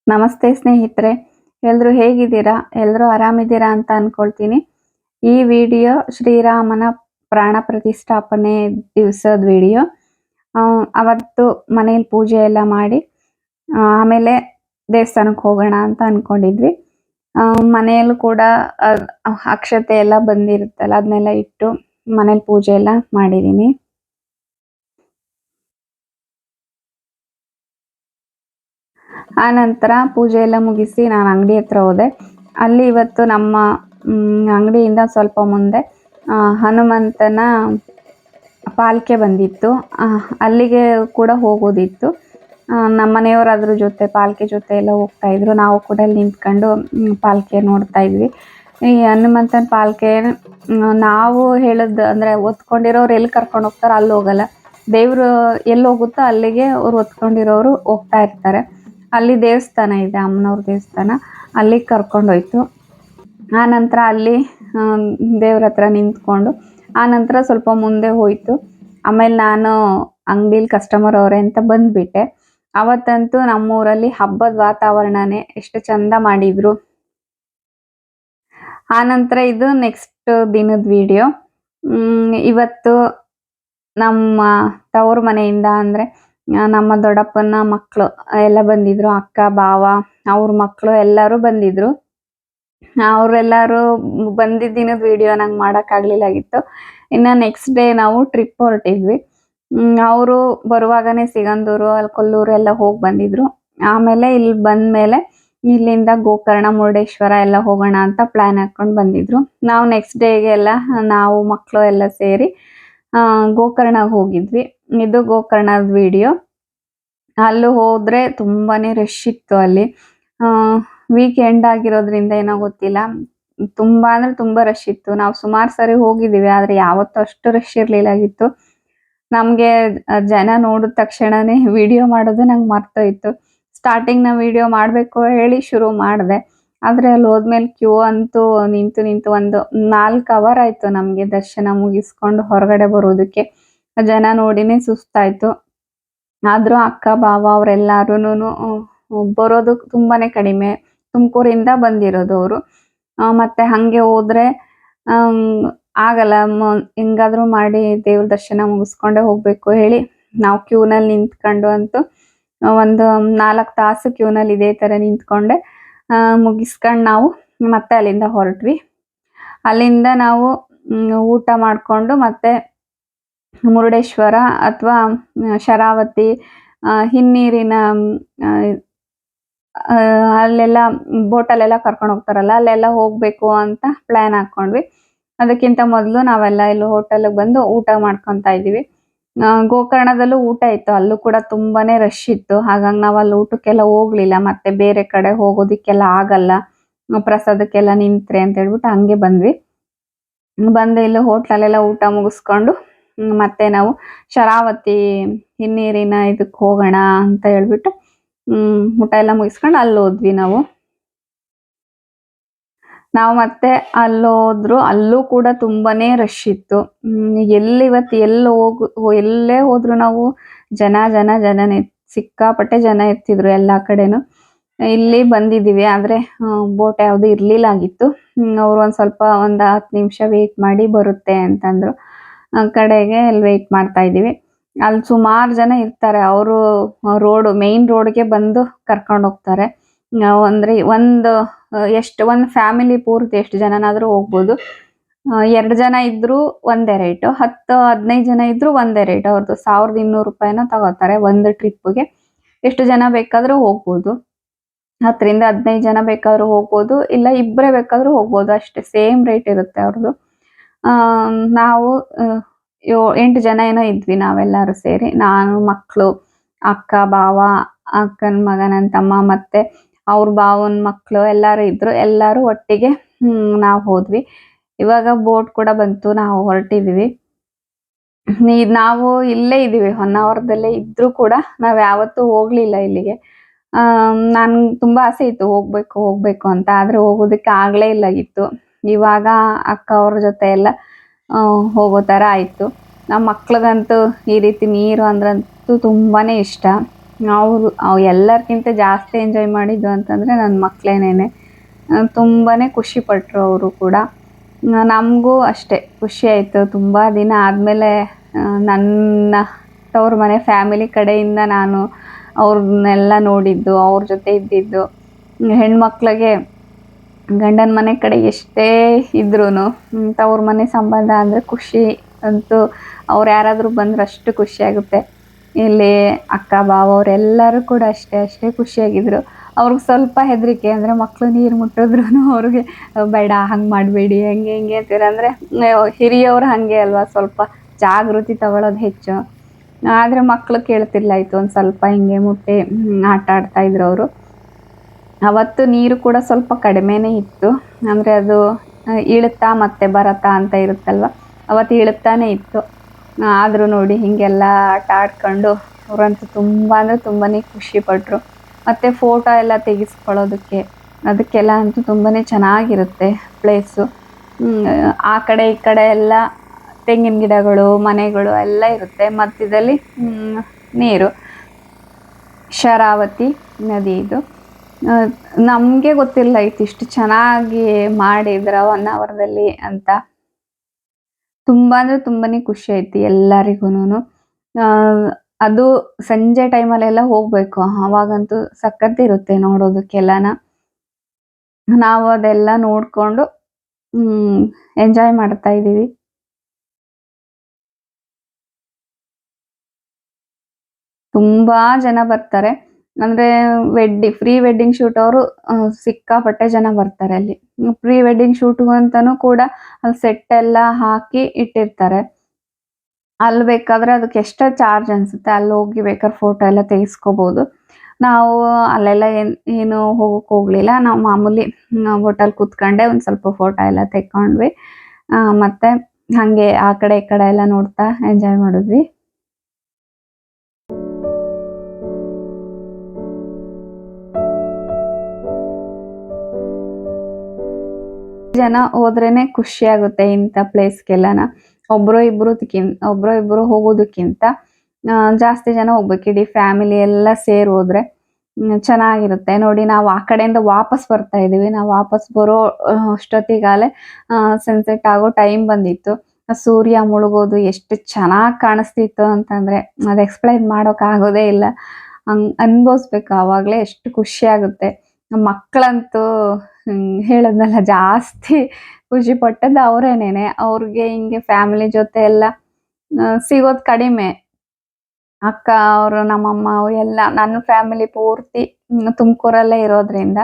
ನಮಸ್ತೆ ಸ್ನೇಹಿತರೆ, ಎಲ್ಲರೂ ಹೇಗಿದ್ದೀರಾ? ಎಲ್ಲರೂ ಆರಾಮಿದ್ದೀರಾ ಅಂತ ಅನ್ಕೊಳ್ತೀನಿ. ಈ ವಿಡಿಯೋ ಶ್ರೀರಾಮನ ಪ್ರಾಣ ಪ್ರತಿಷ್ಠಾಪನೆ ದಿವಸದ ವಿಡಿಯೋ. ಅವತ್ತು ಮನೇಲಿ ಪೂಜೆ ಎಲ್ಲ ಮಾಡಿ ಆಮೇಲೆ ದೇವಸ್ಥಾನಕ್ಕೆ ಹೋಗೋಣ ಅಂತ ಅನ್ಕೊಂಡಿದ್ವಿ. ಮನೆಯಲ್ಲೂ ಕೂಡ ಅಕ್ಷತೆ ಎಲ್ಲ ಬಂದಿರುತ್ತಲ್ಲ, ಅದನ್ನೆಲ್ಲ ಇಟ್ಟು ಮನೇಲಿ ಪೂಜೆ ಎಲ್ಲ ಮಾಡಿದ್ದೀನಿ. ಆ ನಂತರ ಪೂಜೆ ಎಲ್ಲ ಮುಗಿಸಿ ನಾನು ಅಂಗಡಿ ಹತ್ರ ಹೋದೆ. ಅಲ್ಲಿ ಇವತ್ತು ನಮ್ಮ ಅಂಗಡಿಯಿಂದ ಸ್ವಲ್ಪ ಮುಂದೆ ಹನುಮಂತನ ಪಾಲ್ಕೆ ಬಂದಿತ್ತು. ಅಲ್ಲಿಗೆ ಕೂಡ ಹೋಗೋದಿತ್ತು. ನಮ್ಮ ಮನೆಯವರು ಅದ್ರ ಜೊತೆ ಪಾಲ್ಕೆ ಜೊತೆ ಎಲ್ಲ ಹೋಗ್ತಾ ಇದ್ರು. ನಾವು ಕೂಡ ಅಲ್ಲಿ ನಿಂತ್ಕೊಂಡು ಪಾಲ್ಕೆ ನೋಡ್ತಾ ಇದ್ವಿ. ಈ ಹನುಮಂತನ ಪಾಲ್ಕೆ ನಾವು ಹೇಳೋದು ಅಂದರೆ ಒತ್ಕೊಂಡಿರೋರು ಎಲ್ಲಿ ಕರ್ಕೊಂಡು ಹೋಗ್ತಾರೋ ಅಲ್ಲಿ ಹೋಗಲ್ಲ. ದೇವರು ಎಲ್ಲಿ ಹೋಗುತ್ತೋ ಅಲ್ಲಿಗೆ ಅವ್ರು ಒತ್ಕೊಂಡಿರೋರು ಹೋಗ್ತಾ ಇರ್ತಾರೆ. ಅಲ್ಲಿ ದೇವಸ್ಥಾನ ಇದೆ, ಅಮ್ಮನವ್ರ ದೇವಸ್ಥಾನ, ಅಲ್ಲಿಗೆ ಕರ್ಕೊಂಡೋಯ್ತು. ಆ ನಂತರ ಅಲ್ಲಿ ದೇವ್ರ ಹತ್ರ ನಿಂತ್ಕೊಂಡು ಆ ನಂತರ ಸ್ವಲ್ಪ ಮುಂದೆ ಹೋಯ್ತು. ಆಮೇಲೆ ನಾನು ಅಂಗಡಿಲಿ ಕಸ್ಟಮರ್ ಅವರೇ ಅಂತ ಬಂದ್ಬಿಟ್ಟೆ. ಅವತ್ತಂತೂ ನಮ್ಮೂರಲ್ಲಿ ಹಬ್ಬದ ವಾತಾವರಣನೇ ಎಷ್ಟು ಚಂದ ಮಾಡಿದ್ರು. ಆ ನಂತರ ಇದು ನೆಕ್ಸ್ಟ್ ದಿನದ ವಿಡಿಯೋ. ಇವತ್ತು ನಮ್ಮ ತವ್ರ ಮನೆಯಿಂದ ಅಂದರೆ ನಮ್ಮ ದೊಡ್ಡಪ್ಪನ ಮಕ್ಕಳು ಎಲ್ಲ ಬಂದಿದ್ರು. ಅಕ್ಕ, ಬಾವ, ಅವ್ರ ಮಕ್ಕಳು ಎಲ್ಲರೂ ಬಂದಿದ್ರು. ಅವರೆಲ್ಲರೂ ಬಂದಿದ್ದ ದಿನದ ವಿಡಿಯೋ ನಂಗೆ ಮಾಡೋಕ್ಕಾಗಲಿಲ್ಲಾಗಿತ್ತು. ಇನ್ನು ನೆಕ್ಸ್ಟ್ ಡೇ ನಾವು ಟ್ರಿಪ್ ಹೊರಟಿದ್ವಿ. ಅವರು ಬರುವಾಗನೇ ಸಿಗಂದೂರು, ಅಲ್ಲಿ ಕೊಲ್ಲೂರು ಎಲ್ಲ ಹೋಗಿ ಬಂದಿದ್ರು. ಆಮೇಲೆ ಇಲ್ಲಿ ಬಂದಮೇಲೆ ಇಲ್ಲಿಂದ ಗೋಕರ್ಣ, ಮುರುಡೇಶ್ವರ ಎಲ್ಲ ಹೋಗೋಣ ಅಂತ ಪ್ಲ್ಯಾನ್ ಹಾಕ್ಕೊಂಡು ಬಂದಿದ್ರು. ನಾವು ನೆಕ್ಸ್ಟ್ ಡೇಗೆ ಎಲ್ಲ ನಾವು ಮಕ್ಕಳು ಎಲ್ಲ ಸೇರಿ ಗೋಕರ್ಣಗೆ ಹೋಗಿದ್ವಿ. ಇದು ಗೋಕರ್ಣದ ವಿಡಿಯೋ. ಅಲ್ಲೂ ಹೋದರೆ ತುಂಬಾ ರಶ್ ಇತ್ತು. ಅಲ್ಲಿ ವೀಕೆಂಡ್ ಆಗಿರೋದ್ರಿಂದ ಏನೋ ಗೊತ್ತಿಲ್ಲ, ತುಂಬ ಅಂದರೆ ತುಂಬ ರಶ್ ಇತ್ತು. ನಾವು ಸುಮಾರು ಸರಿ ಹೋಗಿದ್ದೀವಿ, ಆದರೆ ಯಾವತ್ತೂ ಅಷ್ಟು ರಶ್ ಇರಲಿಲ್ಲಾಗಿತ್ತು. ನಮಗೆ ಜನ ನೋಡಿದ ತಕ್ಷಣವೇ ವಿಡಿಯೋ ಮಾಡೋದು ನಂಗೆ ಮರ್ತೋಯ್ತು. ಸ್ಟಾರ್ಟಿಂಗ್ ನಾವು ವಿಡಿಯೋ ಮಾಡಬೇಕು ಹೇಳಿ ಶುರು ಮಾಡಿದೆ, ಆದರೆ ಅಲ್ಲಿ ಹೋದ್ಮೇಲೆ ಕ್ಯೂ ಅಂತೂ ನಿಂತು ಒಂದು 4 ಅವರ್ ಆಯಿತು ನಮಗೆ ದರ್ಶನ ಮುಗಿಸ್ಕೊಂಡು ಹೊರಗಡೆ ಬರೋದಕ್ಕೆ. ಜನ ನೋಡಿನೇ ಸುಸ್ತಾಯಿತು. ಆದರೂ ಅಕ್ಕ, ಬಾವ ಅವರೆಲ್ಲರೂ ಬರೋದು ತುಂಬಾ ಕಡಿಮೆ. ತುಮಕೂರಿಂದ ಬಂದಿರೋದು ಅವರು. ಮತ್ತು ಹಾಗೆ ಹೋದರೆ ಆಗಲ್ಲ, ಹೆಂಗಾದರೂ ಮಾಡಿ ದೇವ್ರ ದರ್ಶನ ಮುಗಿಸ್ಕೊಂಡೇ ಹೋಗಬೇಕು ಹೇಳಿ ನಾವು ಕ್ಯೂನಲ್ಲಿ ನಿಂತ್ಕೊಂಡು ಅಂತೂ ಒಂದು 4 ತಾಸು ಕ್ಯೂನಲ್ಲಿ ಇದೇ ಥರ ನಿಂತ್ಕೊಂಡೆ ಮುಗಿಸ್ಕೊಂಡು ನಾವು ಮತ್ತೆ ಅಲ್ಲಿಂದ ಹೊರಟ್ವಿ. ಅಲ್ಲಿಂದ ನಾವು ಊಟ ಮಾಡಿಕೊಂಡು ಮತ್ತೆ ಮುರುಡೇಶ್ವರ ಅಥವಾ ಶರಾವತಿ, ಹಿನ್ನೀರಿನ ಅಲ್ಲೆಲ್ಲ ಬೋಟಲ್ಲೆಲ್ಲ ಕರ್ಕೊಂಡು ಹೋಗ್ತಾರಲ್ಲ, ಅಲ್ಲೆಲ್ಲ ಹೋಗಬೇಕು ಅಂತ ಪ್ಲ್ಯಾನ್ ಹಾಕ್ಕೊಂಡ್ವಿ. ಅದಕ್ಕಿಂತ ಮೊದಲು ನಾವೆಲ್ಲ ಇಲ್ಲಿ ಹೋಟೆಲಿಗೆ ಬಂದು ಊಟ ಮಾಡ್ಕೊತಾ ಇದ್ದೀವಿ. ಗೋಕರ್ಣದಲ್ಲೂ ಊಟ ಇತ್ತು, ಅಲ್ಲೂ ಕೂಡ ತುಂಬಾ ರಶ್ ಇತ್ತು. ಹಾಗಾಗಿ ನಾವು ಅಲ್ಲಿ ಊಟಕ್ಕೆಲ್ಲ ಹೋಗಲಿಲ್ಲ, ಮತ್ತೆ ಬೇರೆ ಕಡೆ ಹೋಗೋದಕ್ಕೆಲ್ಲ ಆಗಲ್ಲ, ಪ್ರಸಾದಕ್ಕೆಲ್ಲ ನಿಂತ್ರೆ ಅಂತ ಹೇಳ್ಬಿಟ್ಟು ಹಂಗೆ ಬಂದ್ವಿ. ಬಂದು ಇಲ್ಲಿ ಹೋಟ್ಲಲ್ಲೆಲ್ಲ ಊಟ ಮುಗಿಸ್ಕೊಂಡು ಮತ್ತೆ ನಾವು ಶರಾವತಿ ಹಿನ್ನೀರಿನ ಇದಕ್ಕೆ ಹೋಗೋಣ ಅಂತ ಹೇಳ್ಬಿಟ್ಟು ಊಟ ಎಲ್ಲ ಮುಗಿಸ್ಕೊಂಡು ಅಲ್ಲಿ ಹೋದ್ವಿ ನಾವು. ಮತ್ತೆ ಅಲ್ಲೋದ್ರು, ಅಲ್ಲೂ ಕೂಡ ತುಂಬಾನೇ ರಶ್ ಇತ್ತು. ಇವತ್ತು ಎಲ್ಲೇ ಹೋದ್ರು ನಾವು ಜನನೇ, ಸಿಕ್ಕಾಪಟ್ಟೆ ಜನ ಇರ್ತಿದ್ರು ಎಲ್ಲ ಕಡೆನೂ. ಇಲ್ಲಿ ಬಂದಿದ್ದೀವಿ, ಆದರೆ ಬೋಟ್ ಯಾವುದು ಇರಲಿಲ್ಲಾಗಿತ್ತು. ಅವರು ಒಂದು 10 ನಿಮಿಷ ವೆಯ್ಟ್ ಮಾಡಿ ಬರುತ್ತೆ ಅಂತಂದರು. ಕಡೆಗೆ ಅಲ್ಲಿ ವೆಯ್ಟ್ ಮಾಡ್ತಾ ಇದ್ದೀವಿ. ಅಲ್ಲಿ ಸುಮಾರು ಜನ ಇರ್ತಾರೆ. ಅವರು ಮೇನ್ ರೋಡ್ಗೆ ಬಂದು ಕರ್ಕೊಂಡು ಹೋಗ್ತಾರೆ. ಅಂದರೆ ಒಂದು ಫ್ಯಾಮಿಲಿ ಪೂರ್ತಿ ಎಷ್ಟು ಜನನಾದರೂ ಹೋಗ್ಬೋದು. 2 ಜನ ಇದ್ದರೂ ಒಂದೇ ರೇಟು, 10-15 ಜನ ಇದ್ದರೂ ಒಂದೇ ರೇಟ್. ಅವ್ರದ್ದು 1200 ರೂಪಾಯಿನ ತಗೋತಾರೆ ಒಂದು ಟ್ರಿಪ್ಗೆ. ಎಷ್ಟು ಜನ ಬೇಕಾದರೂ ಹೋಗ್ಬೋದು. 10-15 ಜನ ಬೇಕಾದರೂ ಹೋಗ್ಬೋದು, ಇಲ್ಲ ಇಬ್ಬರೇ ಬೇಕಾದರೂ ಹೋಗ್ಬೋದು, ಅಷ್ಟೇ ಸೇಮ್ ರೇಟ್ ಇರುತ್ತೆ ಅವ್ರದ್ದು. ನಾವು 8 ಜನ ಏನೋ ಇದ್ವಿ ನಾವೆಲ್ಲರೂ ಸೇರಿ. ನಾನು, ಮಕ್ಕಳು, ಅಕ್ಕ, ಬಾವ, ಅಕ್ಕನ ಮಗ, ನನ್ನ ತಮ್ಮ, ಮತ್ತು ಅವ್ರ ಬಾವನ ಮಕ್ಕಳು ಎಲ್ಲರೂ ಇದ್ದರು. ಎಲ್ಲರೂ ಒಟ್ಟಿಗೆ ನಾವು ಹೋದ್ವಿ. ಇವಾಗ ಬೋಟ್ ಕೂಡ ಬಂತು, ನಾವು ಹೊರಟಿದ್ದೀವಿ. ನಾವು ಇಲ್ಲೇ ಇದ್ದೀವಿ, ಹೊನ್ನಾವರದಲ್ಲೇ ಇದ್ದರೂ ಕೂಡ ನಾವು ಯಾವತ್ತೂ ಹೋಗಲಿಲ್ಲ ಇಲ್ಲಿಗೆ. ನನ್ಗೆ ತುಂಬ ಆಸೆ ಇತ್ತು ಹೋಗಬೇಕು ಅಂತ, ಆದರೆ ಹೋಗೋದಕ್ಕೆ ಆಗಲೇ ಇಲ್ಲಾಗಿತ್ತು. ಇವಾಗ ಅಕ್ಕ ಅವ್ರ ಜೊತೆ ಎಲ್ಲ ಹೋಗೋ ಥರ ಆಯಿತು. ನಮ್ಮ ಮಕ್ಳಿಗಂತೂ ಈ ರೀತಿ ನೀರು ಅಂದ್ರಂತೂ ತುಂಬಾ ಇಷ್ಟ. ಅವ್ರು ಎಲ್ಲರಿಗಿಂತ ಜಾಸ್ತಿ ಎಂಜಾಯ್ ಮಾಡಿದ್ದು ಅಂತಂದರೆ ನನ್ನ ಮಕ್ಕಳೇನೇನೆ. ತುಂಬಾ ಖುಷಿಪಟ್ಟರು ಅವರು ಕೂಡ. ನಮಗೂ ಅಷ್ಟೇ ಖುಷಿ ಆಯಿತು. ತುಂಬ ದಿನ ಆದಮೇಲೆ ನನ್ನ ತವ್ರ ಮನೆ ಫ್ಯಾಮಿಲಿ ಕಡೆಯಿಂದ ನಾನು ಅವ್ರನ್ನೆಲ್ಲ ನೋಡಿದ್ದು, ಅವ್ರ ಜೊತೆ ಇದ್ದಿದ್ದು. ಹೆಣ್ಮಕ್ಳಿಗೆ ಗಂಡನ ಮನೆ ಕಡೆ ಎಷ್ಟೇ ಇದ್ರೂ ತವ್ರ ಮನೆ ಸಂಬಂಧ ಅಂದರೆ ಖುಷಿ ಅಂತೂ ಅವ್ರು ಯಾರಾದರೂ ಬಂದ್ರೆ ಅಷ್ಟು ಖುಷಿಯಾಗುತ್ತೆ. ಇಲ್ಲಿ ಅಕ್ಕ ಬಾವ ಅವರೆಲ್ಲರೂ ಕೂಡ ಅಷ್ಟೇ ಖುಷಿಯಾಗಿದ್ದರು. ಅವ್ರಿಗೆ ಸ್ವಲ್ಪ ಹೆದರಿಕೆ, ಅಂದರೆ ಮಕ್ಕಳು ನೀರು ಮುಟ್ಟಿದ್ರೂ ಅವ್ರಿಗೆ ಬೇಡ ಹಂಗೆ ಮಾಡಬೇಡಿ ಹಂಗೆ ಹಿಂಗೆ ಅಂತೀರ. ಅಂದರೆ ಹಿರಿಯವ್ರು ಹಾಗೆ ಅಲ್ವಾ, ಸ್ವಲ್ಪ ಜಾಗೃತಿ ತಗೊಳ್ಳೋದು ಹೆಚ್ಚು. ಆದರೆ ಮಕ್ಕಳು ಕೇಳ್ತಿರ್ಲಾಯಿತು, ಒಂದು ಸ್ವಲ್ಪ ಹಿಂಗೆ ಮುಟ್ಟಿ ಆಟ ಆಡ್ತಾಯಿದ್ರು ಅವರು. ಅವತ್ತು ನೀರು ಕೂಡ ಸ್ವಲ್ಪ ಕಡಿಮೆನೇ ಇತ್ತು. ಅಂದರೆ ಅದು ಇಳುತ್ತಾ ಮತ್ತೆ ಬರತ್ತಾ ಅಂತ ಇರುತ್ತಲ್ವ, ಅವತ್ತು ಇಳುತ್ತಾನೆ ಇತ್ತು. ಆದರೂ ನೋಡಿ ಹೀಗೆಲ್ಲ ಆಟ ಆಡ್ಕೊಂಡು ಅವರಂತೂ ತುಂಬ ಅಂದರೆ ತುಂಬಾ ಖುಷಿಪಟ್ಟರು. ಮತ್ತು ಫೋಟೋ ಎಲ್ಲ ತೆಗೆಸ್ಕೊಳ್ಳೋದಕ್ಕೆ ಅದಕ್ಕೆಲ್ಲ ಅಂತೂ ತುಂಬಾ ಚೆನ್ನಾಗಿರುತ್ತೆ ಪ್ಲೇಸು. ಆ ಕಡೆ ಈ ಕಡೆ ಎಲ್ಲ ತೆಂಗಿನ ಗಿಡಗಳು, ಮನೆಗಳು ಎಲ್ಲ ಇರುತ್ತೆ. ಮಧ್ಯದಲ್ಲಿ ನೀರು, ಶರಾವತಿ ನದಿ ಇದು. ನಮಗೆ ಗೊತ್ತಿಲ್ಲ ಇಷ್ಟು ಚೆನ್ನಾಗಿ ಮಾಡಿದ್ರ 1 ಅವರ್ದಲ್ಲಿ ಅಂತ. ತುಂಬ ಅಂದರೆ ತುಂಬಾ ಖುಷಿ ಆಯ್ತು ಎಲ್ಲರಿಗೂನು. ಅದು ಸಂಜೆ ಟೈಮಲ್ಲೆಲ್ಲ ಹೋಗಬೇಕು, ಅವಾಗಂತೂ ಸಖತ್ತಿರುತ್ತೆ ನೋಡೋದಕ್ಕೆಲ್ಲನ. ನಾವು ಅದೆಲ್ಲ ನೋಡಿಕೊಂಡು ಎಂಜಾಯ್ ಮಾಡ್ತಾ ಇದ್ದೀವಿ. ತುಂಬ ಜನ ಬರ್ತಾರೆ. ಅಂದರೆ ಪ್ರೀ ವೆಡ್ಡಿಂಗ್ ಶೂಟ್ ಅವರು ಸಿಕ್ಕಾಪಟ್ಟೆ ಜನ ಬರ್ತಾರೆ ಅಲ್ಲಿ. ಪ್ರೀ ವೆಡ್ಡಿಂಗ್ ಶೂಟ್ಗೂ ಅಂತಲೂ ಕೂಡ ಅಲ್ಲಿ ಸೆಟ್ ಎಲ್ಲ ಹಾಕಿ ಇಟ್ಟಿರ್ತಾರೆ. ಅಲ್ಲಿ ಬೇಕಾದರೆ ಅದಕ್ಕೆ ಎಷ್ಟೋ ಚಾರ್ಜ್ ಅನಿಸುತ್ತೆ. ಅಲ್ಲಿ ಹೋಗಿ ಬೇಕಾದ್ರೆ ಫೋಟೋ ಎಲ್ಲ ತೆಗೆಸ್ಕೋಬೋದು. ನಾವು ಅಲ್ಲೆಲ್ಲ ಏನು ಹೋಗೋಕ್ಕೆ ಹೋಗಲಿಲ್ಲ. ನಾವು ಮಾಮೂಲಿ ಹೋಟೆಲ್ ಕೂತ್ಕೊಂಡೆ ಒಂದು ಸ್ವಲ್ಪ ಫೋಟೋ ಎಲ್ಲ ತೆಕ್ಕೊಂಡ್ವಿ. ಮತ್ತು ಹಾಗೆ ಆ ಕಡೆ ಈ ಕಡೆ ಎಲ್ಲ ನೋಡ್ತಾ ಎಂಜಾಯ್ ಮಾಡಿದ್ವಿ. ಜನ ಹೋದ್ರೇನೆ ಖುಷಿ ಆಗುತ್ತೆ ಇಂಥ ಪ್ಲೇಸ್ಗೆಲ್ಲನ. ಒಬ್ಬರು ಇಬ್ಬರು ಹೋಗೋದಕ್ಕಿಂತ ಜಾಸ್ತಿ ಜನ ಹೋಗ್ಬೇಕು. ಇಡೀ ಫ್ಯಾಮಿಲಿ ಎಲ್ಲ ಸೇರಿ ಹೋದ್ರೆ ಚೆನ್ನಾಗಿರುತ್ತೆ. ನೋಡಿ ನಾವು ಆ ಕಡೆಯಿಂದ ವಾಪಸ್ ಬರ್ತಾ ಇದೀವಿ. ನಾವು ವಾಪಸ್ ಬರೋ ಅಷ್ಟೊತ್ತಿಗಾಲೆ ಸನ್ಸೆಟ್ ಆಗೋ ಟೈಮ್ ಬಂದಿತ್ತು. ಸೂರ್ಯ ಮುಳುಗೋದು ಎಷ್ಟು ಚೆನ್ನಾಗಿ ಕಾಣಿಸ್ತಿತ್ತು ಅಂತಂದ್ರೆ ಅದು ಎಕ್ಸ್ಪ್ಲೈನ್ ಮಾಡೋಕೆ ಆಗೋದೇ ಇಲ್ಲ. ಅನ್ಭವಿಸ್ಬೇಕು, ಆವಾಗಲೇ ಎಷ್ಟು ಖುಷಿ ಆಗುತ್ತೆ. ಮಕ್ಕಳಂತೂ ಹೇಳದ್ನಲ್ಲ, ಜಾಸ್ತಿ ಖುಷಿ ಪಟ್ಟದ್ದು ಅವರೇನೇನೆ. ಅವ್ರಿಗೆ ಹಿಂಗೆ ಫ್ಯಾಮಿಲಿ ಜೊತೆ ಎಲ್ಲ ಸಿಗೋದು ಕಡಿಮೆ. ಅಕ್ಕ ಅವರು, ನಮ್ಮಮ್ಮ ಎಲ್ಲ ನನ್ನ ಫ್ಯಾಮಿಲಿ ಪೂರ್ತಿ ತುಮಕೂರಲ್ಲೇ ಇರೋದ್ರಿಂದ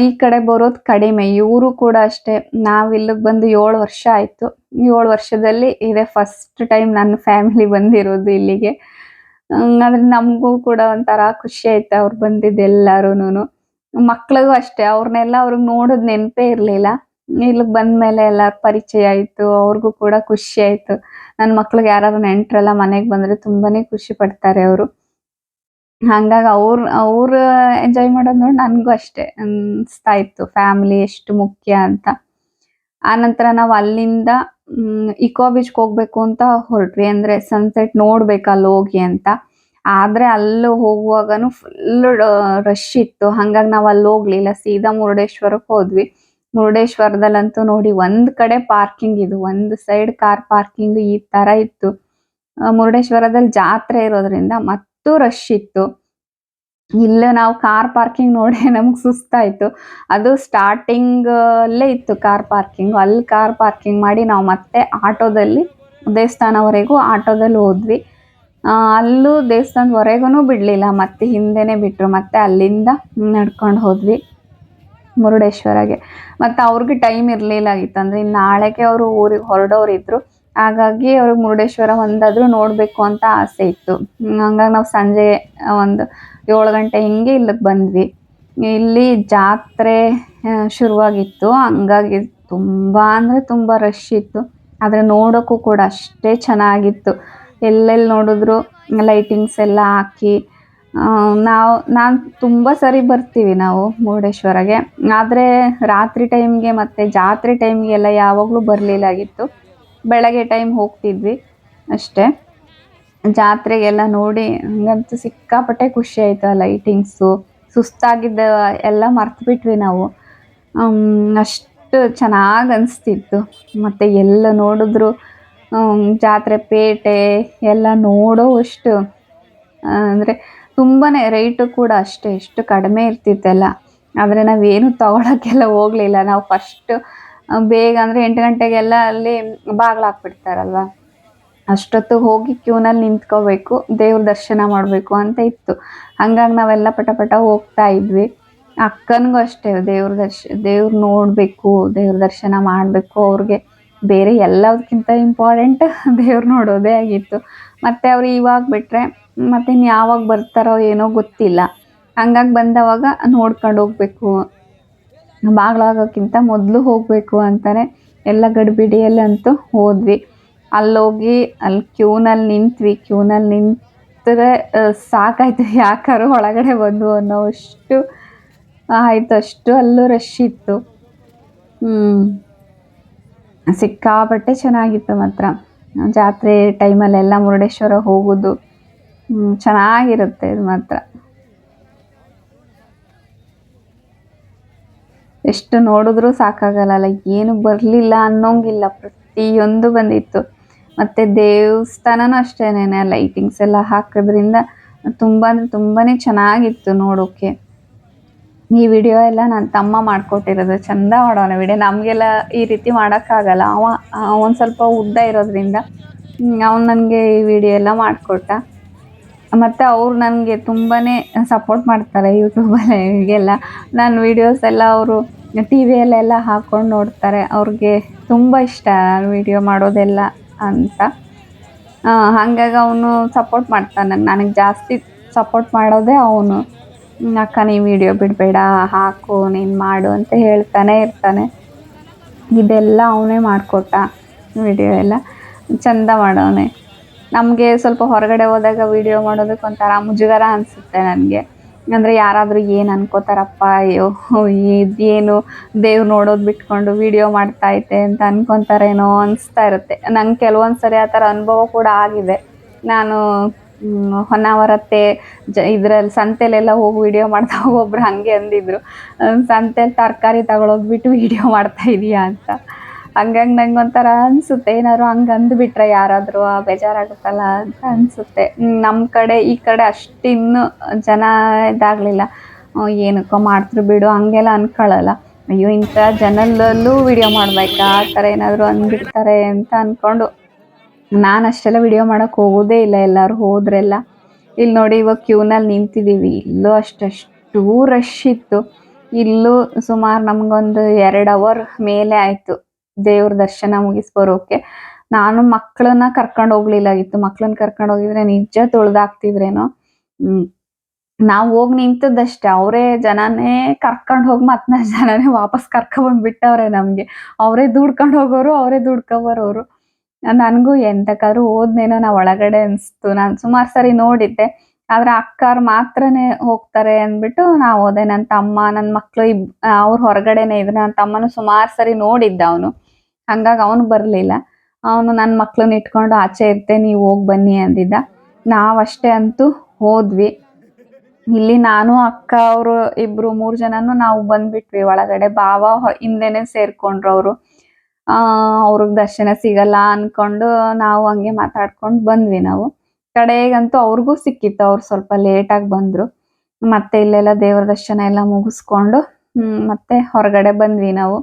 ಈ ಕಡೆ ಬರೋದು ಕಡಿಮೆ. ಇವರು ಕೂಡ ಅಷ್ಟೇ. ನಾವು ಇಲ್ಲಿಗೆ ಬಂದು 7 ವರ್ಷ ಆಯಿತು. 7 ವರ್ಷದಲ್ಲಿ ಇದೇ ಫಸ್ಟ್ ಟೈಮ್ ನನ್ನ ಫ್ಯಾಮಿಲಿ ಬಂದಿರೋದು ಇಲ್ಲಿಗೆ. ಆದರೆ ನಮಗೂ ಕೂಡ ಒಂಥರ ಖುಷಿ ಆಯ್ತು ಅವ್ರು ಬಂದಿದ್ದು ಎಲ್ಲರೂ. ಮಕ್ಳಿಗೂ ಅಷ್ಟೇ, ಅವ್ರನ್ನೆಲ್ಲ ಅವ್ರಿಗೆ ನೋಡೋದು ನೆನಪೇ ಇರಲಿಲ್ಲ. ಇಲ್ಲಿಗೆ ಬಂದಮೇಲೆ ಎಲ್ಲರ ಪರಿಚಯ ಆಯಿತು. ಅವ್ರಿಗೂ ಕೂಡ ಖುಷಿ ಆಯಿತು. ನನ್ನ ಮಕ್ಳಿಗೆ ಯಾರಾದ್ರು ನೆಂಟರೆಲ್ಲ ಮನೆಗೆ ಬಂದರೆ ತುಂಬಾ ಖುಷಿ ಪಡ್ತಾರೆ ಅವರು. ಹಾಗಾಗಿ ಅವ್ರು ಎಂಜಾಯ್ ಮಾಡೋದು ನೋಡಿ ನನಗೂ ಅಷ್ಟೇ ಅನಿಸ್ತಾ ಇತ್ತು, ಫ್ಯಾಮಿಲಿ ಎಷ್ಟು ಮುಖ್ಯ ಅಂತ. ಆನಂತರ ನಾವು ಅಲ್ಲಿಂದ ಇಕೋ ಬೀಚ್ಗೆ ಹೋಗ್ಬೇಕು ಅಂತ ಹೊರಟ್ವಿ. ಅಂದರೆ ಸನ್ಸೆಟ್ ನೋಡ್ಬೇಕು ಅಲ್ಲಿ ಹೋಗಿ ಅಂತ. ಆದರೆ ಅಲ್ಲಿ ಹೋಗುವಾಗನು ಫುಲ್ಲು ರಶ್ ಇತ್ತು. ಹಾಗಾಗಿ ನಾವು ಅಲ್ಲಿ ಹೋಗ್ಲಿಲ್ಲ, ಸೀದಾ ಮುರುಡೇಶ್ವರಕ್ಕೆ ಹೋದ್ವಿ. ಮುರುಡೇಶ್ವರದಲ್ಲಂತೂ ನೋಡಿ ಒಂದು ಕಡೆ ಪಾರ್ಕಿಂಗ್, ಇದು ಒಂದು ಸೈಡ್ ಕಾರ್ ಪಾರ್ಕಿಂಗ್ ಈ ಥರ ಇತ್ತು. ಮುರುಡೇಶ್ವರದಲ್ಲಿ ಜಾತ್ರೆ ಇರೋದ್ರಿಂದ ಮತ್ತೂ ರಶ್ ಇತ್ತು. ಇಲ್ಲ, ನಾವು ಕಾರ್ ಪಾರ್ಕಿಂಗ್ ನೋಡಿ ನಮ್ಗೆ ಸುಸ್ತಾಯಿತು. ಅದು ಸ್ಟಾರ್ಟಿಂಗಲ್ಲೇ ಇತ್ತು ಕಾರ್ ಪಾರ್ಕಿಂಗು. ಅಲ್ಲಿ ಕಾರ್ ಪಾರ್ಕಿಂಗ್ ಮಾಡಿ ನಾವು ಮತ್ತೆ ಆಟೋದಲ್ಲಿ ದೇವಸ್ಥಾನವರೆಗೂ ಆಟೋದಲ್ಲಿ ಹೋದ್ವಿ. ಅಲ್ಲೂ ದೇವಸ್ಥಾನದವರೆಗೂ ಬಿಡಲಿಲ್ಲ, ಮತ್ತೆ ಹಿಂದೆನೇ ಬಿಟ್ಟರು. ಮತ್ತೆ ಅಲ್ಲಿಂದ ನಡ್ಕೊಂಡು ಹೋದ್ವಿ ಮುರುಡೇಶ್ವರಗೆ. ಮತ್ತು ಅವ್ರಿಗೆ ಟೈಮ್ ಇರಲಿಲ್ಲಾಗಿತ್ತು, ಅಂದರೆ ಇನ್ನು ನಾಳೆಗೆ ಅವರು ಊರಿಗೆ ಹೊರಡೋರಿದ್ರು. ಹಾಗಾಗಿ ಅವ್ರಿಗೆ ಮುರುಡೇಶ್ವರ ಒಂದಾದರೂ ನೋಡಬೇಕು ಅಂತ ಆಸೆ ಇತ್ತು. ಹಂಗಾಗಿ ನಾವು ಸಂಜೆ ಒಂದು 7 ಗಂಟೆ ಹಿಂಗೆ ಇಲ್ಲಿಗೆ ಬಂದ್ವಿ. ಇಲ್ಲಿ ಜಾತ್ರೆ ಶುರುವಾಗಿತ್ತು, ಹಂಗಾಗಿ ತುಂಬ ಅಂದರೆ ತುಂಬ ರಶ್ ಇತ್ತು. ಆದರೆ ನೋಡೋಕ್ಕೂ ಕೂಡ ಅಷ್ಟೇ ಚೆನ್ನಾಗಿತ್ತು. ಎಲ್ಲೆಲ್ಲಿ ನೋಡಿದ್ರು ಲೈಟಿಂಗ್ಸ್ ಎಲ್ಲ ಹಾಕಿ. ನಾನು ತುಂಬ ಸರಿ ಬರ್ತೀವಿ ನಾವು ಮುರುಡೇಶ್ವರಗೆ. ಆದರೆ ರಾತ್ರಿ ಟೈಮ್ಗೆ ಮತ್ತು ಜಾತ್ರೆ ಟೈಮ್ಗೆಲ್ಲ ಯಾವಾಗಲೂ ಬರಲಿಲ್ಲಾಗಿತ್ತು. ಬೆಳಗ್ಗೆ ಟೈಮ್ ಹೋಗ್ತಿದ್ವಿ ಅಷ್ಟೇ. ಜಾತ್ರೆಗೆಲ್ಲ ನೋಡಿ ಹಂಗಂತೂ ಸಿಕ್ಕಾಪಟ್ಟೆ ಖುಷಿ ಆಯ್ತು. ಆ ಲೈಟಿಂಗ್ಸು ಸುಸ್ತಾಗಿದ್ದ ಎಲ್ಲ ಮರ್ತು ಬಿಟ್ವಿ ನಾವು. ಅಷ್ಟು ಚೆನ್ನಾಗಿ ಅನಿಸ್ತಿತ್ತು. ಮತ್ತು ಎಲ್ಲ ನೋಡಿದ್ರು ಜಾತ್ರೆ ಪೇಟೆ ಎಲ್ಲ ನೋಡೋವಷ್ಟು ಅಂದರೆ ತುಂಬಾ ರೇಟು ಕೂಡ ಅಷ್ಟೇ ಎಷ್ಟು ಕಡಿಮೆ ಇರ್ತಿತ್ತೆಲ್ಲ. ಆದರೆ ನಾವೇನು ತಗೊಳಕ್ಕೆಲ್ಲ ಹೋಗಲಿಲ್ಲ. ನಾವು ಫಸ್ಟು ಬೇಗ ಅಂದರೆ 8 ಗಂಟೆಗೆಲ್ಲ ಅಲ್ಲಿ ಬಾಗಿಲು ಹಾಕ್ಬಿಡ್ತಾರಲ್ವ, ಅಷ್ಟೊತ್ತು ಹೋಗಿ ಕ್ಯೂನಲ್ಲಿ ನಿಂತ್ಕೋಬೇಕು, ದೇವ್ರ ದರ್ಶನ ಮಾಡಬೇಕು ಅಂತ ಇತ್ತು. ಹಂಗಾಗಿ ನಾವೆಲ್ಲ ಪಟ ಪಟ ಹೋಗ್ತಾ ಇದ್ವಿ. ಅಕ್ಕನಿಗೂ ಅಷ್ಟೇ ದೇವ್ರು ನೋಡಬೇಕು, ದೇವ್ರ ದರ್ಶನ ಮಾಡಬೇಕು. ಅವ್ರಿಗೆ ಬೇರೆ ಎಲ್ಲದಕ್ಕಿಂತ ಇಂಪಾರ್ಟೆಂಟ್ ದೇವ್ರು ನೋಡೋದೇ ಆಗಿತ್ತು. ಮತ್ತು ಅವ್ರು ಇವಾಗ ಬಿಟ್ಟರೆ ಮತ್ತೆ ಇನ್ನು ಯಾವಾಗ ಬರ್ತಾರೋ ಏನೋ ಗೊತ್ತಿಲ್ಲ. ಹಂಗಾಗಿ ಬಂದವಾಗ ನೋಡ್ಕೊಂಡು ಹೋಗ್ಬೇಕು, ಬಾಗ್ಲಾಗೋಕ್ಕಿಂತ ಮೊದಲು ಹೋಗಬೇಕು ಅಂತಾನೆ ಎಲ್ಲ ಗಡಿಬಿಡಿಯಲ್ಲಂತೂ ಹೋದ್ವಿ. ಅಲ್ಲೋಗಿ ಅಲ್ಲಿ ಕ್ಯೂನಲ್ಲಿ ನಿಂತ್ವಿ. ಕ್ಯೂನಲ್ಲಿ ನಿಂತರೆ ಸಾಕಾಯ್ತು, ಯಾಕಾದ್ರೂ ಒಳಗಡೆ ಬಂದು ಅನ್ನೋವಷ್ಟು ಆಯಿತು. ಅಷ್ಟು ಅಲ್ಲೂ ರಶ್ ಇತ್ತು. ಸಿಕ್ಕಾಪಟ್ಟೆ ಚೆನ್ನಾಗಿತ್ತು ಮಾತ್ರ. ಜಾತ್ರೆ ಟೈಮಲ್ಲೆಲ್ಲ ಮುರುಡೇಶ್ವರ ಹೋಗೋದು ಚೆನ್ನಾಗಿರುತ್ತೆ ಇದು ಮಾತ್ರ. ಎಷ್ಟು ನೋಡಿದ್ರೂ ಸಾಕಾಗಲ್ಲ, ಏನು ಬರಲಿಲ್ಲ ಅನ್ನೋಂಗಿಲ್ಲ, ಪ್ರತಿಯೊಂದು ಬಂದಿತ್ತು. ಮತ್ತು ದೇವಸ್ಥಾನನೂ ಅಷ್ಟೇನೆ, ಲೈಟಿಂಗ್ಸ್ ಎಲ್ಲ ಹಾಕೋದ್ರಿಂದ ತುಂಬ ಅಂದರೆ ತುಂಬಾ ಚೆನ್ನಾಗಿತ್ತು ನೋಡೋಕ್ಕೆ. ಈ ವಿಡಿಯೋ ಎಲ್ಲ ನನ್ನ ತಮ್ಮ ಮಾಡಿಕೊಟ್ಟಿರೋದು. ಚೆಂದ ಮಾಡೋನೆ ವಿಡಿಯೋ. ನಮಗೆಲ್ಲ ಈ ರೀತಿ ಮಾಡೋಕ್ಕಾಗಲ್ಲ. ಒಂದು ಸ್ವಲ್ಪ ಉದ್ದ ಇರೋದ್ರಿಂದ ಅವ್ನು ನನಗೆ ಈ ವಿಡಿಯೋ ಎಲ್ಲ ಮಾಡಿಕೊಟ್ಟ. ಮತ್ತು ಅವ್ರು ನನಗೆ ತುಂಬಾ ಸಪೋರ್ಟ್ ಮಾಡ್ತಾರೆ ಯೂಟ್ಯೂಬಲ್ಲಿ ಹೀಗೆಲ್ಲ. ನನ್ನ ವೀಡಿಯೋಸ್ ಎಲ್ಲ ಅವರು ಟಿ ವಿಯಲ್ಲೆಲ್ಲ ಹಾಕ್ಕೊಂಡು ನೋಡ್ತಾರೆ. ಅವ್ರಿಗೆ ತುಂಬ ಇಷ್ಟ ವಿಡಿಯೋ ಮಾಡೋದೆಲ್ಲ ಅಂತ. ಹಾಗಾಗಿ ಅವನು ಸಪೋರ್ಟ್ ಮಾಡ್ತಾನೆ. ನನಗೆ ಜಾಸ್ತಿ ಸಪೋರ್ಟ್ ಮಾಡೋದೇ ಅವನು. ಅಕ್ಕ ನೀನು ವಿಡಿಯೋ ಬಿಡಬೇಡ, ಹಾಕು, ನೀನು ಮಾಡು ಅಂತ ಹೇಳ್ತಾನೆ ಇರ್ತಾನೆ. ಇದೆಲ್ಲ ಅವನೇ ಮಾಡಿಕೊಟ್ಟ ವಿಡಿಯೋ ಎಲ್ಲ. ಚೆಂದ ಮಾಡೋನೆ. ನಮಗೆ ಸ್ವಲ್ಪ ಹೊರಗಡೆ ಹೋದಾಗ ವಿಡಿಯೋ ಮಾಡೋದಕ್ಕೆ ಒಂಥರ ಮುಜುಗರ ಅನಿಸುತ್ತೆ ನನಗೆ. ಅಂದರೆ ಯಾರಾದರೂ ಏನು ಅನ್ಕೋತಾರಪ್ಪ, ಅಯ್ಯೋ ಇದೇನು ದೇವ್ರು ನೋಡೋದು ಬಿಟ್ಕೊಂಡು ವಿಡಿಯೋ ಮಾಡ್ತಾಯಿತೆ ಅಂತ ಅನ್ಕೊತಾರೇನೋ ಅನಿಸ್ತಾ ಇರುತ್ತೆ. ನಂಗೆ ಕೆಲವೊಂದು ಸರಿ ಆ ಥರ ಅನುಭವ ಕೂಡ ಆಗಿದೆ. ನಾನು ಹೊನ್ನಾವರತ್ತೆ ಇದರಲ್ಲಿ ಸಂತೆಲೆಲ್ಲ ಹೋಗಿ ವಿಡಿಯೋ ಮಾಡ್ದಾಗ ಒಬ್ರು ಹಾಗೆ ಅಂದಿದ್ರು, ಸಂತೆಲಿ ತರಕಾರಿ ತಗೊಳೋದ್ಬಿಟ್ಟು ವಿಡಿಯೋ ಮಾಡ್ತಾ ಇದೀಯಾ ಅಂತ. ಹಂಗಾಗಿ ನಂಗೆ ಒಂಥರ ಅನಿಸುತ್ತೆ, ಏನಾದ್ರು ಹಂಗೆ ಅಂದುಬಿಟ್ರೆ ಯಾರಾದರೂ ಬೇಜಾರಾಗುತ್ತಲ್ಲ ಅಂತ ಅನಿಸುತ್ತೆ. ನಮ್ಮ ಕಡೆ ಈ ಕಡೆ ಅಷ್ಟಿನ್ನೂ ಜನ ಇದಾಗಲಿಲ್ಲ. ಏನಕ್ಕೋ ಮಾಡ್ತಾರೆ ಬಿಡು ಹಂಗೆಲ್ಲ ಅನ್ಕೊಳ್ಳಲ್ಲ. ಅಯ್ಯೋ ಇಂಥ ಜನದಲ್ಲೂ ವಿಡಿಯೋ ಮಾಡಬೇಕಾ, ಆ ಥರ ಏನಾದರೂ ಅಂದ್ಬಿಡ್ತಾರೆ ಅಂತ ಅಂದ್ಕೊಂಡು ನಾನು ಅಷ್ಟೆಲ್ಲ ವಿಡಿಯೋ ಮಾಡೋಕ್ಕೆ ಹೋಗೋದೇ ಇಲ್ಲ. ಎಲ್ಲರೂ ಹೋದ್ರೆಲ್ಲ ಇಲ್ಲಿ ನೋಡಿ, ಇವಾಗ ಕ್ಯೂನಲ್ಲಿ ನಿಂತಿದ್ದೀವಿ. ಇಲ್ಲೂ ಅಷ್ಟು ರಶ್ ಇತ್ತು. ಇಲ್ಲೂ ಸುಮಾರು ನಮಗೊಂದು 2 ಅವರ್ ಮೇಲೆ ಆಯಿತು ದೇವ್ರ ದರ್ಶನ ಮುಗಿಸಿ ಬರೋಕ್ಕೆ. ನಾನು ಮಕ್ಕಳನ್ನ ಕರ್ಕೊಂಡು ಹೋಗ್ಲಿಲ್ಲಾಗಿತ್ತು. ಮಕ್ಕಳನ್ನ ಕರ್ಕೊಂಡು ಹೋಗಿದ್ರೆ ನಿಜ ತೊಳೆದಾಕ್ತಿದ್ರೇನೋ. ನಾವು ಹೋಗಿ ನಿಂತದ್ದಷ್ಟೇ, ಅವರೇ ಜನನೇ ಕರ್ಕೊಂಡು ಹೋಗಿ ಮತ್ತೆ ಜನನೇ ವಾಪಸ್ ಕರ್ಕೊಬಂದ್ಬಿಟ್ಟವ್ರೆ ನಮಗೆ. ಅವರೇ ದುಡ್ಕೊಂಡು ಹೋಗೋರು, ಅವರೇ ದುಡ್ಕೊಬರೋರು. ನನಗೂ ಎಂತಕ್ಕಾದ್ರೂ ಹೋದ್ನೇನೋ ನಾ ಒಳಗಡೆ ಅನಿಸ್ತು. ನಾನು ಸುಮಾರು ಸರಿ ನೋಡಿದ್ದೆ, ಆದರೆ ಅಕ್ಕಾರು ಮಾತ್ರನೇ ಹೋಗ್ತಾರೆ ಅಂದ್ಬಿಟ್ಟು ನಾವು ಹೋದೆ. ನನ್ನ ತಮ್ಮ, ನನ್ನ ಮಕ್ಕಳು ಅವ್ರು ಹೊರಗಡೆನೇ ಇದ್ರು. ನನ್ನ ತಮ್ಮನೂ ಸುಮಾರು ಸರಿ ನೋಡಿದ್ದ ಅವನು. ಹಂಗಾಗಿ ಅವನು ಬರಲಿಲ್ಲ. ಅವನು ನನ್ನ ಮಕ್ಕಳನ್ನ ಇಟ್ಕೊಂಡು ಆಚೆ ಇರ್ತೆ, ನೀವು ಹೋಗಿ ಬನ್ನಿ ಅಂದಿದ್ದ. ನಾವಷ್ಟೇ ಅಂತೂ ಹೋದ್ವಿ. ಇಲ್ಲಿ ನಾನು, ಅಕ್ಕ, ಅವರು ಇಬ್ರು 3 ಜನನು ನಾವು ಬಂದ್ಬಿಟ್ವಿ ಒಳಗಡೆ. ಬಾವ ಹಿಂದೆನೆ ಸೇರ್ಕೊಂಡ್ರು ಅವರು. ಅವ್ರಿಗೆ ದರ್ಶನ ಸಿಗಲ್ಲ ಅನ್ಕೊಂಡು ನಾವು ಹಂಗೆ ಮಾತಾಡ್ಕೊಂಡು ಬಂದ್ವಿ ನಾವು. ಕಡೆಗಂತೂ ಅವ್ರಿಗೂ ಸಿಕ್ಕಿತ್ತು. ಅವ್ರು ಸ್ವಲ್ಪ ಲೇಟಾಗಿ ಬಂದರು. ಮತ್ತೆ ಇಲ್ಲೆಲ್ಲ ದೇವರ ದರ್ಶನ ಎಲ್ಲ ಮುಗಿಸ್ಕೊಂಡು ಮತ್ತೆ ಹೊರಗಡೆ ಬಂದ್ವಿ ನಾವು.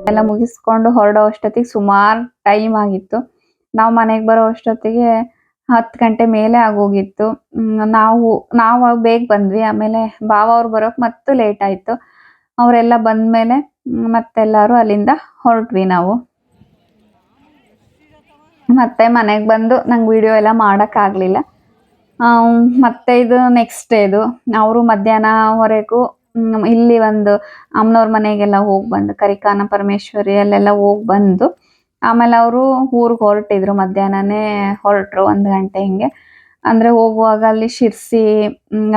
ಎಲ್ಲ ಮುಗಿಸ್ಕೊಂಡು ಹೊರಡೋ ಅಷ್ಟೊತ್ತಿಗೆ ಸುಮಾರು ಟೈಮ್ ಆಗಿತ್ತು. ನಾವು ಮನೆಗೆ ಬರೋ ಅಷ್ಟೊತ್ತಿಗೆ 10 ಗಂಟೆ ಮೇಲೆ ಆಗೋಗಿತ್ತು. ನಾವು ಬೇಗ ಬಂದ್ವಿ. ಆಮೇಲೆ ಭಾವ ಅವ್ರು ಬರೋಕೆ ಮತ್ತು ಲೇಟ್ ಆಯಿತು. ಅವರೆಲ್ಲ ಬಂದಮೇಲೆ ಮತ್ತೆಲ್ಲರೂ ಅಲ್ಲಿಂದ ಹೊರಟ್ವಿ ನಾವು. ಮತ್ತೆ ಮನೆಗೆ ಬಂದು ನಂಗೆ ವಿಡಿಯೋ ಎಲ್ಲ ಮಾಡೋಕ್ಕಾಗಲಿಲ್ಲ. ಮತ್ತೆ ಇದು ನೆಕ್ಸ್ಟ್ ಡೇದು ಅವರು ಮಧ್ಯಾಹ್ನವರೆಗೂ ಇಲ್ಲಿ ಒಂದು ಅಮ್ಮನವ್ರ ಮನೆಗೆಲ್ಲ ಹೋಗಿ ಬಂದು ಕರಿಕಾನ ಪರಮೇಶ್ವರಿ ಅಲ್ಲೆಲ್ಲ ಹೋಗಿ ಬಂದು ಆಮೇಲೆ ಅವರು ಊರಿಗೆ ಹೊರಟಿದ್ರು. ಮಧ್ಯಾಹ್ನನೇ ಹೊರಟರು 1 ಗಂಟೆ ಹಿಂಗೆ. ಅಂದರೆ ಹೋಗುವಾಗ ಅಲ್ಲಿ ಶಿರ್ಸಿ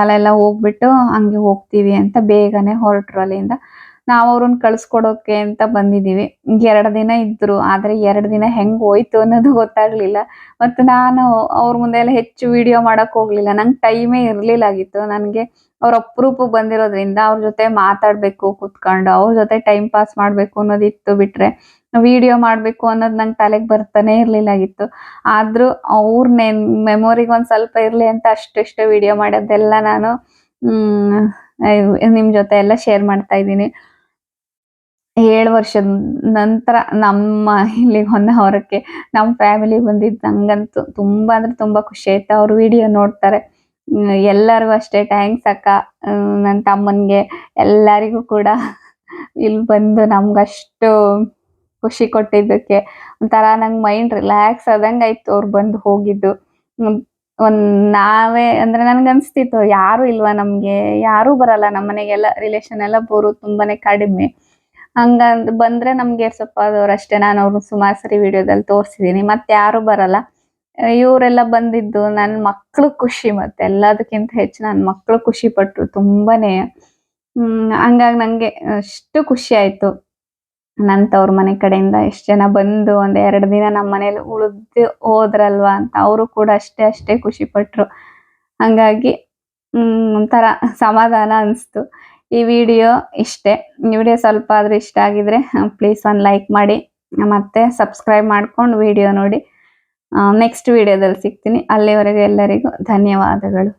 ಅಲ್ಲೆಲ್ಲ ಹೋಗ್ಬಿಟ್ಟು ಹಂಗೆ ಹೋಗ್ತೀವಿ ಅಂತ ಬೇಗನೆ ಹೊರಟರು ಅಲ್ಲಿಂದ. ನಾವು ಅವ್ರನ್ನ ಕಳಿಸ್ಕೊಡೋಕೆ ಅಂತ ಬಂದಿದ್ದೀವಿ. 2 ದಿನ ಇದ್ರು. ಆದರೆ 2 ದಿನ ಹೆಂಗೆ ಹೋಯ್ತು ಅನ್ನೋದು ಗೊತ್ತಾಗಲಿಲ್ಲ. ಮತ್ತು ನಾನು ಅವ್ರ ಮುಂದೆ ಎಲ್ಲ ಹೆಚ್ಚು ವಿಡಿಯೋ ಮಾಡೋಕೆ ಹೋಗಲಿಲ್ಲ. ನಂಗೆ ಟೈಮೇ ಇರಲಿಲ್ಲಾಗಿತ್ತು. ನನಗೆ ಅವ್ರು ಅಪರೂಪಕ್ಕೆ ಬಂದಿರೋದ್ರಿಂದ ಅವ್ರ ಜೊತೆ ಮಾತಾಡಬೇಕು ಕೂತ್ಕೊಂಡು, ಅವ್ರ ಜೊತೆ ಟೈಮ್ ಪಾಸ್ ಮಾಡಬೇಕು ಅನ್ನೋದಿತ್ತು. ಬಿಟ್ಟರೆ ವಿಡಿಯೋ ಮಾಡಬೇಕು ಅನ್ನೋದು ನಂಗೆ ತಲೆಗೆ ಬರ್ತಾನೆ ಇರಲಿಲ್ಲಾಗಿತ್ತು. ಆದರೂ ಅವ್ರ ಮೆಮೊರಿಗೆ ಒಂದು ಸ್ವಲ್ಪ ಇರಲಿ ಅಂತ ಅಷ್ಟಿಷ್ಟು ವಿಡಿಯೋ ಮಾಡೋದೆಲ್ಲ ನಾನು ನಿಮ್ಮ ಜೊತೆ ಎಲ್ಲ ಶೇರ್ ಮಾಡ್ತಾ ಇದ್ದೀನಿ. 7 ವರ್ಷದ ನಂತರ ನಮ್ಮ ಇಲ್ಲಿಗೆ ಹೊನ್ನಾವರಕ್ಕೆ ನಮ್ಮ ಫ್ಯಾಮಿಲಿ ಬಂದಿದ್ದು ನಂಗಂತೂ ತುಂಬ ಅಂದರೆ ತುಂಬ ಖುಷಿ ಆಯ್ತು. ಅವ್ರು ವಿಡಿಯೋ ನೋಡ್ತಾರೆ. ಎಲ್ಲರಿಗೂ ಅಷ್ಟೇ ಥ್ಯಾಂಕ್ಸ್ ಅಕ್ಕ, ನನ್ನ ತಮ್ಮನಿಗೆ ಎಲ್ಲರಿಗೂ ಕೂಡ ಇಲ್ಲಿ ಬಂದು ನಮ್ಗಷ್ಟು ಖುಷಿ ಕೊಟ್ಟಿದ್ದಕ್ಕೆ. ಒಂಥರ ನಂಗೆ ಮೈಂಡ್ ರಿಲ್ಯಾಕ್ಸ್ ಆದಂಗೆ ಆಯಿತು ಅವ್ರು ಬಂದು ಹೋಗಿದ್ದು. ನಾವೇ ಅಂದರೆ ನನಗನ್ಸ್ತಿತ್ತು ಯಾರೂ ಇಲ್ವಾ ನಮಗೆ, ಯಾರೂ ಬರಲ್ಲ ನಮ್ಮ ಮನೆಗೆಲ್ಲ, ರಿಲೇಷನ್ ಎಲ್ಲ ಬರೋದು ತುಂಬಾನೇ ಕಡಿಮೆ. ಹಂಗಂದು ಬಂದರೆ ನಮಗೆ ಸ್ವಲ್ಪ ಅದವರಷ್ಟೇ. ನಾನು ಅವ್ರನ್ನ ಸುಮಾರು ಸರಿ ವಿಡಿಯೋದಲ್ಲಿ ತೋರಿಸಿದ್ದೀನಿ. ಮತ್ತೆ ಯಾರೂ ಬರಲ್ಲ. ಇವರೆಲ್ಲ ಬಂದಿದ್ದು ನನ್ನ ಮಕ್ಕಳು ಖುಷಿ, ಮತ್ತೆ ಎಲ್ಲದಕ್ಕಿಂತ ಹೆಚ್ಚು ನನ್ನ ಮಕ್ಕಳು ಖುಷಿ ಪಟ್ಟರು ತುಂಬಾನೇ. ಹಂಗಾಗಿ ನನಗೆ ಅಷ್ಟು ಖುಷಿ ಆಯಿತು. ನನ್ನ ತವ್ರ ಮನೆ ಕಡೆಯಿಂದ ಎಷ್ಟು ಜನ ಬಂದು ಒಂದು 2 ದಿನ ನಮ್ಮ ಮನೇಲಿ ಉಳಿದು ಹೋದ್ರಲ್ವಾ ಅಂತ ಅವರು ಕೂಡ ಅಷ್ಟೇ ಖುಷಿ ಪಟ್ಟರು. ಹಾಗಾಗಿ ಒಂಥರ ಸಮಾಧಾನ ಅನಿಸ್ತು. ಈ ವಿಡಿಯೋ ಇಷ್ಟೇ. ಈ ವಿಡಿಯೋ ಸ್ವಲ್ಪ ಆದರೂ ಇಷ್ಟ ಆಗಿದ್ರೆ ಪ್ಲೀಸ್ ಒಂದು ಲೈಕ್ ಮಾಡಿ, ಮತ್ತೆ ಸಬ್ಸ್ಕ್ರೈಬ್ ಮಾಡ್ಕೊಂಡು ವಿಡಿಯೋ ನೋಡಿ. ನೆಕ್ಸ್ಟ್ ವಿಡಿಯೋದಲ್ಲಿ ಸಿಗ್ತೀನಿ. ಅಲ್ಲಿವರೆಗೂ ಎಲ್ಲರಿಗೂ ಧನ್ಯವಾದಗಳು.